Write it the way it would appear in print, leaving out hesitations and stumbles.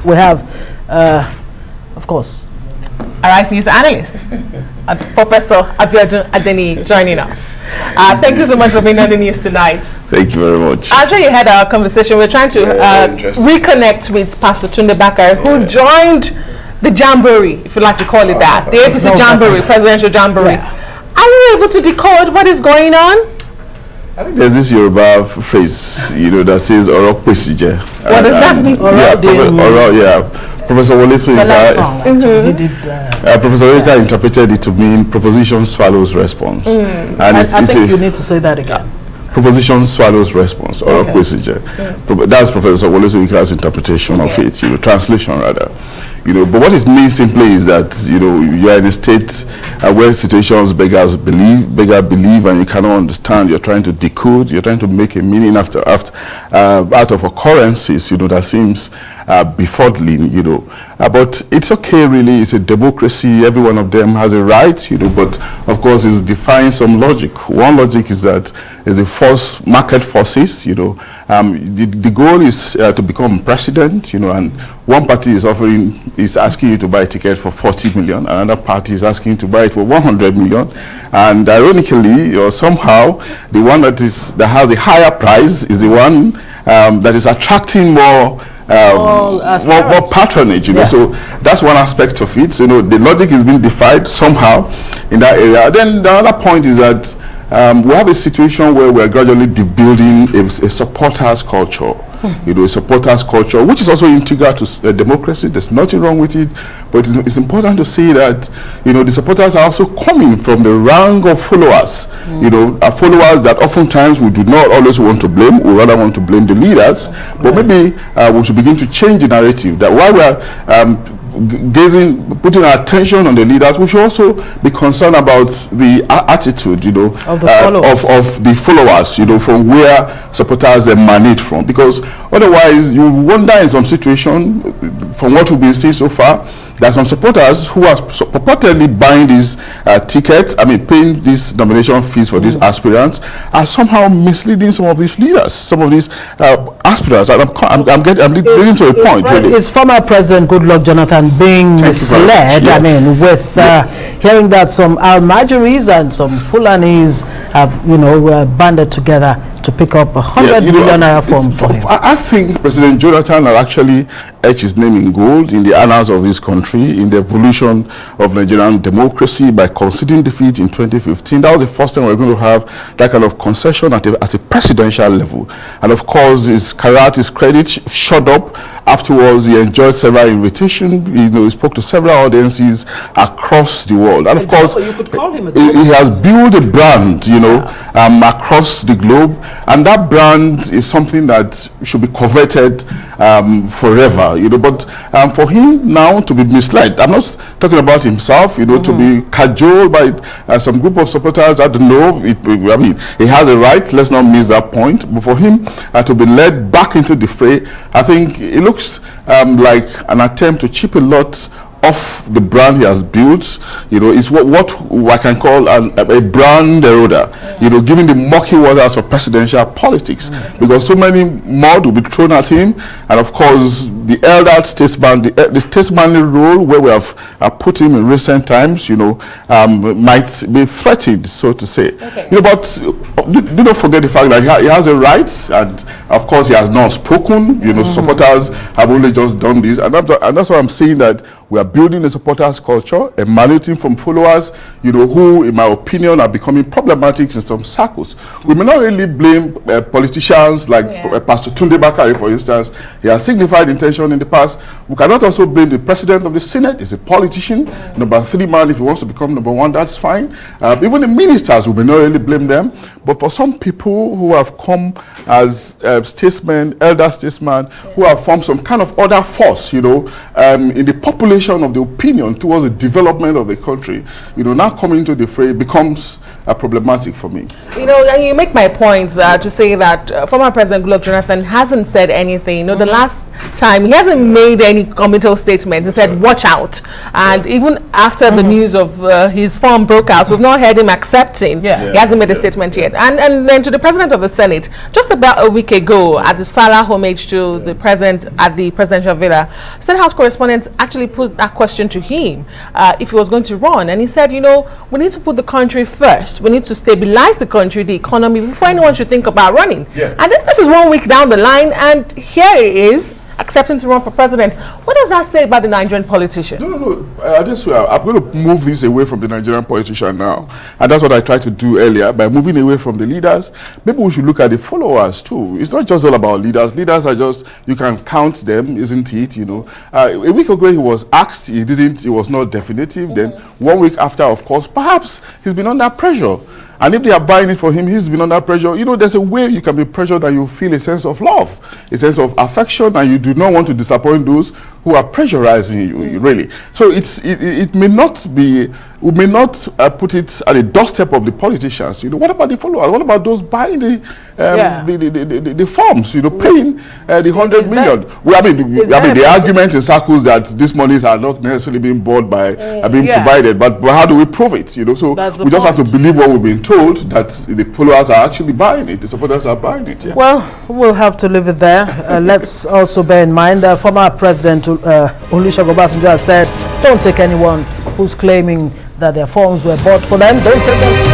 we have, of course, Arise News analyst, Professor Abiodun Adeniyi, joining us. Thank you so much for being on the news tonight. Thank you very much. After you had our conversation, we're trying to reconnect with Pastor Tunde Bakare, who joined the Jamboree, if you like to call it that, the APC Jamboree, presidential Jamboree. Are you able to decode what is going on? I think there's this Yoruba phrase, that says "Oro pesije." What does that mean? Professor Wole Soyinka, Professor Soyinka interpreted it to mean proposition swallows response. And I think you need to say that again. Proposition swallows response, or procedure. That's Professor Wole Soyinka's interpretation of it, translation rather. But what it means simply is that you are in a state where situations beggars believe, and you cannot understand. You're trying to decode. You're trying to make a meaning out of occurrences. That seems befuddling. But it's okay, really. It's a democracy. Every one of them has a right. But of course, it's defying some logic. One logic is that there's a force, market forces. The goal is to become president. And one party is asking you to buy a ticket for 40 million. Another party is asking you to buy it for 100 million. And ironically, or somehow, the one that has a higher price is the one that is attracting more patronage. So that's one aspect of it. The logic is being defied somehow in that area. Then the other point is that we have a situation where we're gradually building a supporters culture. A supporters culture, which is also integral to democracy. There's nothing wrong with it, but it's important to see that the supporters are also coming from the rank of followers. Followers that oftentimes we do not always want to blame. We rather want to blame the leaders. But maybe we should begin to change the narrative. That while we're putting our attention on the leaders, we should also be concerned about the attitude, of the followers, from where supporters emanate from. Because otherwise, you wonder in some situation, from what we've been seeing so far, there are some supporters who are purportedly buying these tickets, paying these nomination fees for these aspirants, are somehow misleading some of these leaders, some of these aspirants. I'm getting to a point. Really. Is former President Goodluck Jonathan being misled? With hearing that some Al-Majiris and some Fulanis have, banded together to pick up 100 million naira for him. I think President Jonathan had actually etched his name in gold in the annals of this country, in the evolution of Nigerian democracy by conceding defeat in 2015. That was the first time we're going to have that kind of concession at a presidential level. And of course, his credit shot up. Afterwards, he enjoyed several invitations. He spoke to several audiences across the world. And of course, you could call him he has built a brand, across the globe. And that brand is something that should be coveted forever, But for him now to be misled, I'm not talking about himself, to be cajoled by some group of supporters. I don't know. He has a right. Let's not miss that point. But for him to be led back into the fray, I think it looks like an attempt to chip a lot off the brand he has built. Is what I can call a brand eroder, giving the murky waters of presidential politics, because so many mud will be thrown at him. And of course, the elder statesman, the statesmanly role where we have put him in recent times, might be threatened, so to say. But do not forget the fact that he has a right, and of course he has not spoken. Supporters have only just done this, and that's why I'm saying that we are building a supporters culture, emanating from followers, who, in my opinion, are becoming problematic in some circles. We may not really blame politicians like Pastor Tunde Bakare, for instance. He has signified intention in the past. We cannot also blame the president of the Senate. He's a politician. Number 3 man, if he wants to become number 1, that's fine. Even the ministers, we may not really blame them. But for some people who have come as statesmen, elder statesmen, who have formed some kind of other force, in the population of the opinion towards the development of the country, now coming to the fray becomes problematic for me. And you make my point to say that former President Goodluck Jonathan hasn't said anything. The last time He hasn't made any committal statements. He said, watch out. And even after the news of his form broke out, we've not heard him accepting. He hasn't made a statement yet. And then to the President of the Senate, just about a week ago at the Salah homage to the President at the Presidential Villa, State House correspondents actually put that question to him if he was going to run. And he said, you know, we need to put the country first. We need to stabilize the country, the economy, before anyone should think about running. And then this is 1 week down the line, and here he is accepting to run for president. What does that say about the Nigerian politician? No. This way, I'm going to move this away from the Nigerian politician now. And that's what I tried to do earlier. By moving away from the leaders, maybe we should look at the followers too. It's not just all about leaders. Leaders are just, you can count them, isn't it? You know, a week ago he was asked, it was not definitive. Then 1 week after, of course, perhaps he's been under pressure. And if they are buying it for him, he's been under pressure. You know, there's a way you can be pressured and you feel a sense of love, a sense of affection, and you do not want to disappoint those who are pressurizing you, really. So it may not be, we may not put it at the doorstep of the politicians. You know, what about the followers? What about those buying the forms, you know, paying the 100 million? The argument in circles that these monies are not necessarily being bought by, are being provided, but how do we prove it? You know, so we just have to believe what we've been told, that the followers are actually buying it, the supporters are buying it. Well, we'll have to leave it there. Let's also bear in mind that former President Olusegun Obasanjo has said, don't take anyone who's claiming that their forms were bought for them, don't take them.